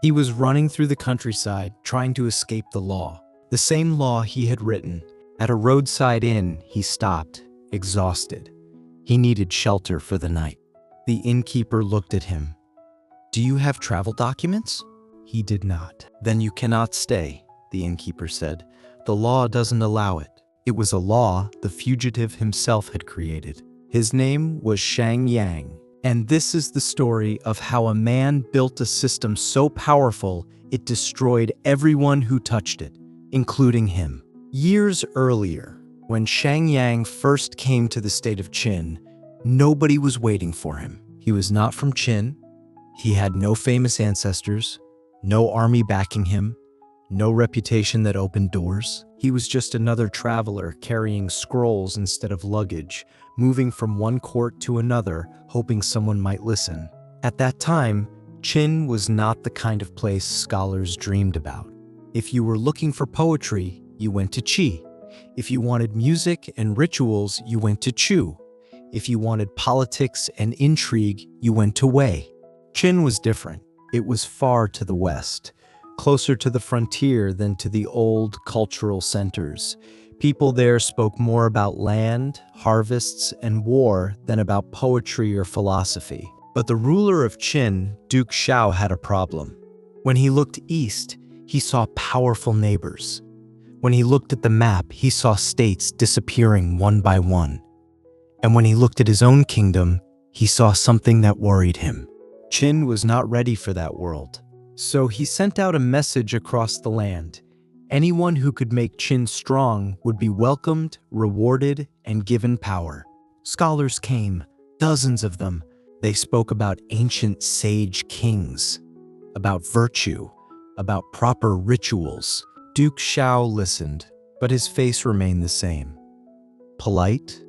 He was running through the countryside, trying to escape the law. The same law he had written. At a roadside inn, he stopped, exhausted. He needed shelter for the night. The innkeeper looked at him. "Do you have travel documents?" He did not. "Then you cannot stay," the innkeeper said. "The law doesn't allow it." It was a law the fugitive himself had created. His name was Shang Yang. And this is the story of how a man built a system so powerful it destroyed everyone who touched it, including him. Years earlier, when Shang Yang first came to the state of Qin, nobody was waiting for him. He was not from Qin. He had no famous ancestors, no army backing him, no reputation that opened doors. He was just another traveler carrying scrolls instead of luggage, moving from one court to another, hoping someone might listen. At that time, Qin was not the kind of place scholars dreamed about. If you were looking for poetry, you went to Qi. If you wanted music and rituals, you went to Chu. If you wanted politics and intrigue, you went to Wei. Qin was different. It was far to the west, closer to the frontier than to the old cultural centers. People there spoke more about land, harvests, and war than about poetry or philosophy. But the ruler of Qin, Duke Shao, had a problem. When he looked east, he saw powerful neighbors. When he looked at the map, he saw states disappearing one by one. And when he looked at his own kingdom, he saw something that worried him. Qin was not ready for that world. So he sent out a message across the land. Anyone who could make Qin strong would be welcomed, rewarded, and given power. Scholars came, dozens of them. They spoke about ancient sage kings, about virtue, about proper rituals. Duke Shao listened, but his face remained the same. Polite,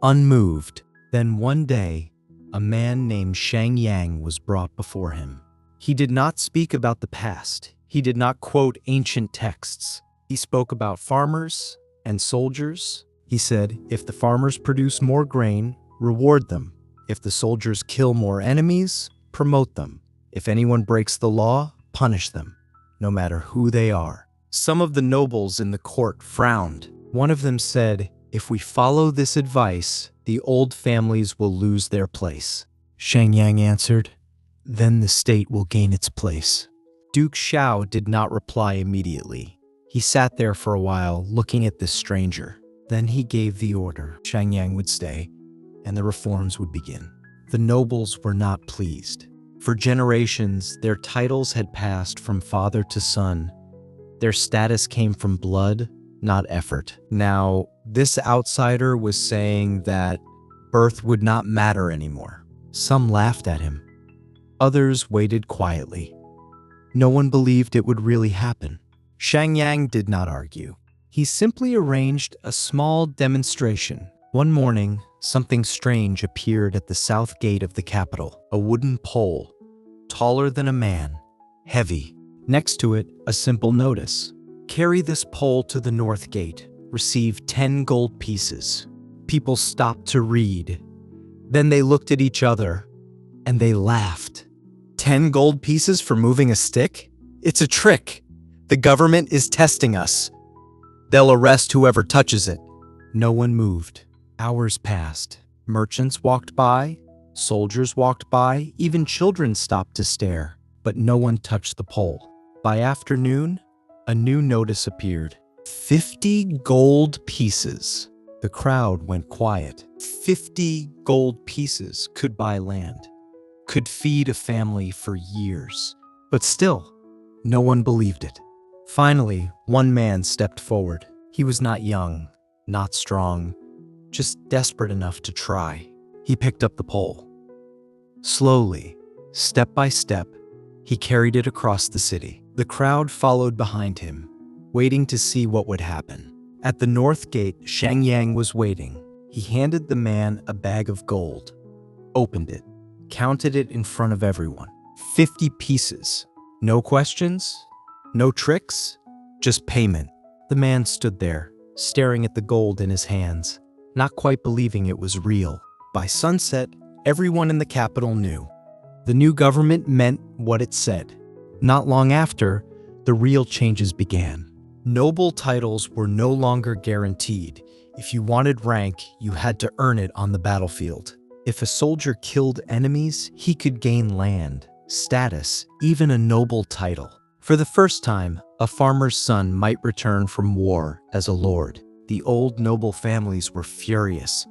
unmoved. Then one day, a man named Shang Yang was brought before him. He did not speak about the past. He did not quote ancient texts. He spoke about farmers and soldiers. He said, if the farmers produce more grain, reward them. If the soldiers kill more enemies, promote them. If anyone breaks the law, punish them, no matter who they are. Some of the nobles in the court frowned. One of them said, if we follow this advice, the old families will lose their place. Shang Yang answered, then the state will gain its place. Duke Shao did not reply immediately. He sat there for a while, looking at this stranger. Then he gave the order. Shang Yang would stay, and the reforms would begin. The nobles were not pleased. For generations, their titles had passed from father to son. Their status came from blood, not effort. Now, this outsider was saying that birth would not matter anymore. Some laughed at him. Others waited quietly. No one believed it would really happen. Shang Yang did not argue. He simply arranged a small demonstration. One morning, something strange appeared at the south gate of the capital. A wooden pole, taller than a man, heavy. Next to it, a simple notice. Carry this pole to the north gate. Receive 10 gold pieces. People stopped to read. Then they looked at each other, and they laughed. 10 gold pieces for moving a stick? It's a trick. The government is testing us. They'll arrest whoever touches it. No one moved. Hours passed. Merchants walked by, soldiers walked by, even children stopped to stare, but no one touched the pole. By afternoon, a new notice appeared. 50 gold pieces. The crowd went quiet. 50 gold pieces could buy land, could feed a family for years. But still, no one believed it. Finally, one man stepped forward. He was not young, not strong, just desperate enough to try. He picked up the pole. Slowly, step by step, he carried it across the city. The crowd followed behind him, waiting to see what would happen. At the north gate, Shang Yang was waiting. He handed the man a bag of gold, opened it, counted it in front of everyone. 50 pieces. No questions, no tricks, just payment. The man stood there, staring at the gold in his hands, not quite believing it was real. By sunset, everyone in the capital knew. The new government meant what it said. Not long after, the real changes began. Noble titles were no longer guaranteed. If you wanted rank, you had to earn it on the battlefield. If a soldier killed enemies, he could gain land, status, even a noble title. For the first time, a farmer's son might return from war as a lord. The old noble families were furious.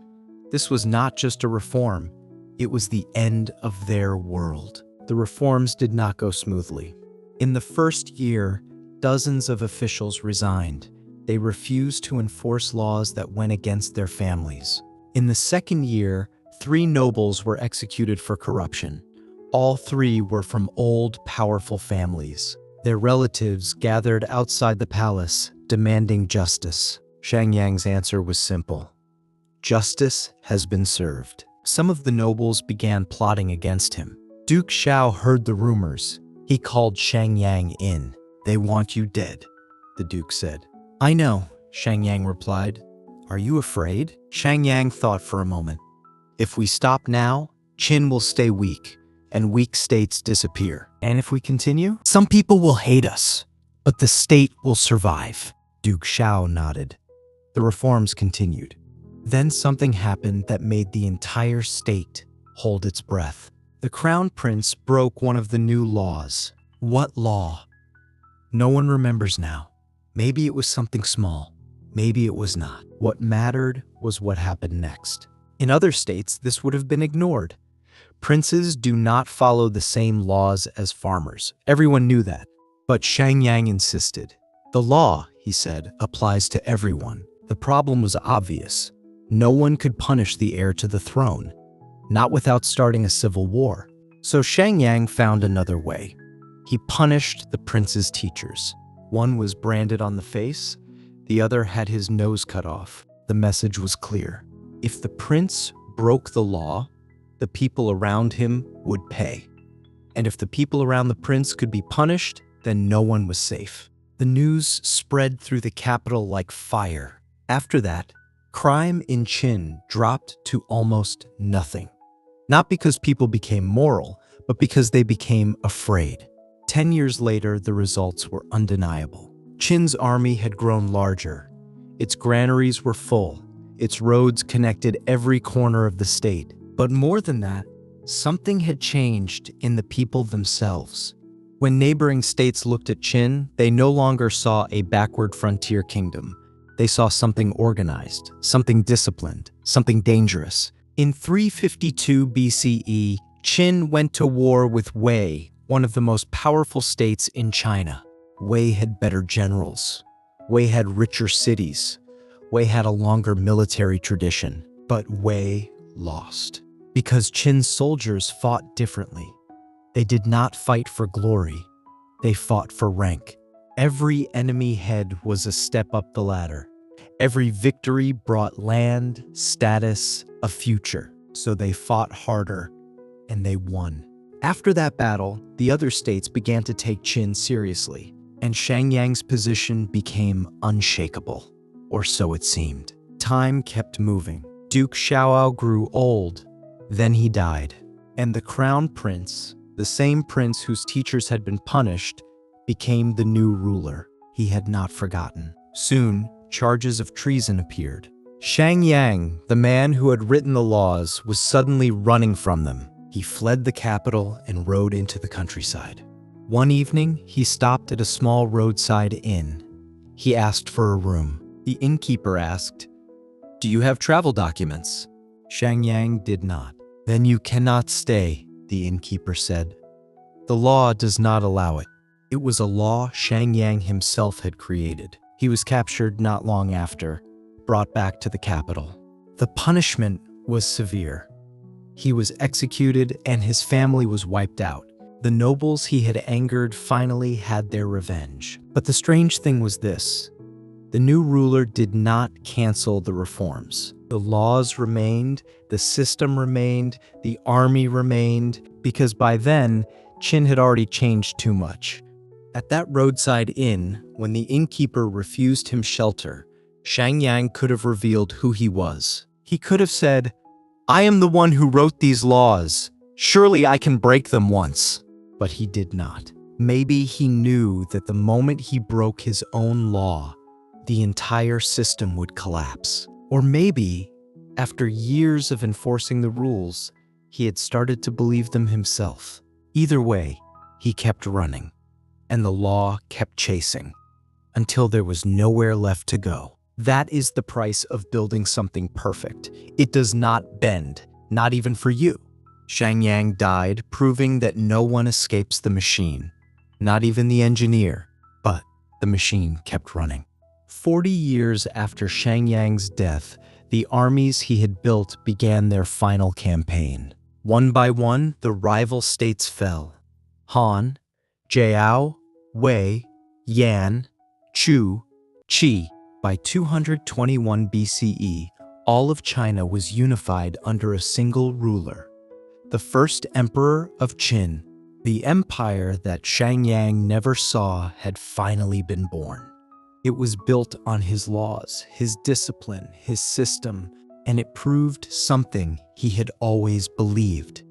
This was not just a reform, it was the end of their world. The reforms did not go smoothly. In the first year, dozens of officials resigned. They refused to enforce laws that went against their families. In the second year, 3 nobles were executed for corruption. All 3 were from old, powerful families. Their relatives gathered outside the palace, demanding justice. Shang Yang's answer was simple. Justice has been served. Some of the nobles began plotting against him. Duke Xiao heard the rumors. He called Shang Yang in. "They want you dead," the duke said. "I know," Shang Yang replied. "Are you afraid?" Shang Yang thought for a moment. "If we stop now, Qin will stay weak, and weak states disappear. And if we continue, some people will hate us, but the state will survive." Duke Xiao nodded. The reforms continued. Then something happened that made the entire state hold its breath. The crown prince broke one of the new laws. What law? No one remembers now. Maybe it was something small. Maybe it was not. What mattered was what happened next. In other states, this would have been ignored. Princes do not follow the same laws as farmers. Everyone knew that. But Shang Yang insisted. "The law," he said, "applies to everyone." The problem was obvious. No one could punish the heir to the throne, not without starting a civil war. So Shang Yang found another way. He punished the prince's teachers. One was branded on the face, the other had his nose cut off. The message was clear. If the prince broke the law, the people around him would pay. And if the people around the prince could be punished, then no one was safe. The news spread through the capital like fire. After that, crime in Qin dropped to almost nothing. Not because people became moral, but because they became afraid. 10 years later, the results were undeniable. Qin's army had grown larger. Its granaries were full. Its roads connected every corner of the state. But more than that, something had changed in the people themselves. When neighboring states looked at Qin, they no longer saw a backward frontier kingdom. They saw something organized, something disciplined, something dangerous. In 352 BCE, Qin went to war with Wei, one of the most powerful states in China. Wei had better generals. Wei had richer cities. Wei had a longer military tradition. But Wei lost. Because Qin's soldiers fought differently. They did not fight for glory. They fought for rank. Every enemy head was a step up the ladder. Every victory brought land, status, a future. So they fought harder, and they won. After that battle, the other states began to take Qin seriously, and Shang Yang's position became unshakable. Or so it seemed. Time kept moving. Duke Xiao grew old. Then he died. And the crown prince, the same prince whose teachers had been punished, became the new ruler. He had not forgotten. Soon, charges of treason appeared. Shang Yang, the man who had written the laws, was suddenly running from them. He fled the capital and rode into the countryside. One evening, he stopped at a small roadside inn. He asked for a room. The innkeeper asked, "Do you have travel documents?" Shang Yang did not. "Then you cannot stay," the innkeeper said. "The law does not allow it." It was a law Shang Yang himself had created. He was captured not long after, brought back to the capital. The punishment was severe. He was executed and his family was wiped out. The nobles he had angered finally had their revenge. But the strange thing was this. The new ruler did not cancel the reforms. The laws remained, the system remained, the army remained, because by then, Qin had already changed too much. At that roadside inn, when the innkeeper refused him shelter, Shang Yang could have revealed who he was. He could have said, "I am the one who wrote these laws. Surely I can break them once." But he did not. Maybe he knew that the moment he broke his own law, the entire system would collapse. Or maybe, after years of enforcing the rules, he had started to believe them himself. Either way, he kept running, and the law kept chasing, until there was nowhere left to go. That is the price of building something perfect. It does not bend, not even for you. Shang Yang died, proving that no one escapes the machine, not even the engineer, but the machine kept running. 40 years after Shang Yang's death, the armies he had built began their final campaign. One by one, the rival states fell. Han, Jiao, Wei, Yan, Chu, Qi. By 221 BCE, all of China was unified under a single ruler, the first emperor of Qin. The empire that Shang Yang never saw had finally been born. It was built on his laws, his discipline, his system, and it proved something he had always believed.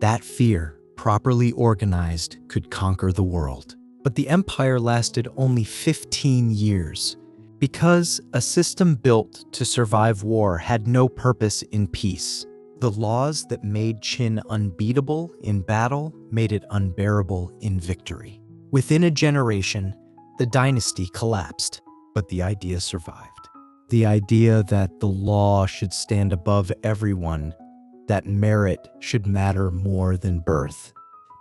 That fear, properly organized, could conquer the world. But the empire lasted only 15 years, because a system built to survive war had no purpose in peace. The laws that made Qin unbeatable in battle made it unbearable in victory. Within a generation, the dynasty collapsed, but the idea survived. The idea that the law should stand above everyone, that merit should matter more than birth,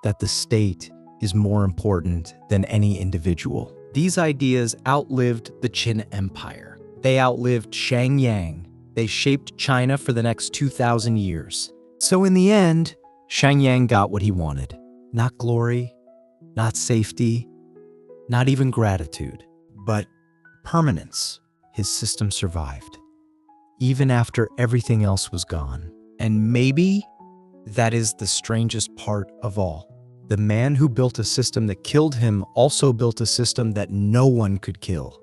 that the state is more important than any individual. These ideas outlived the Qin Empire. They outlived Shang Yang. They shaped China for the next 2,000 years. So in the end, Shang Yang got what he wanted. Not glory, not safety, not even gratitude, but permanence. His system survived, even after everything else was gone. And maybe that is the strangest part of all. The man who built a system that killed him also built a system that no one could kill.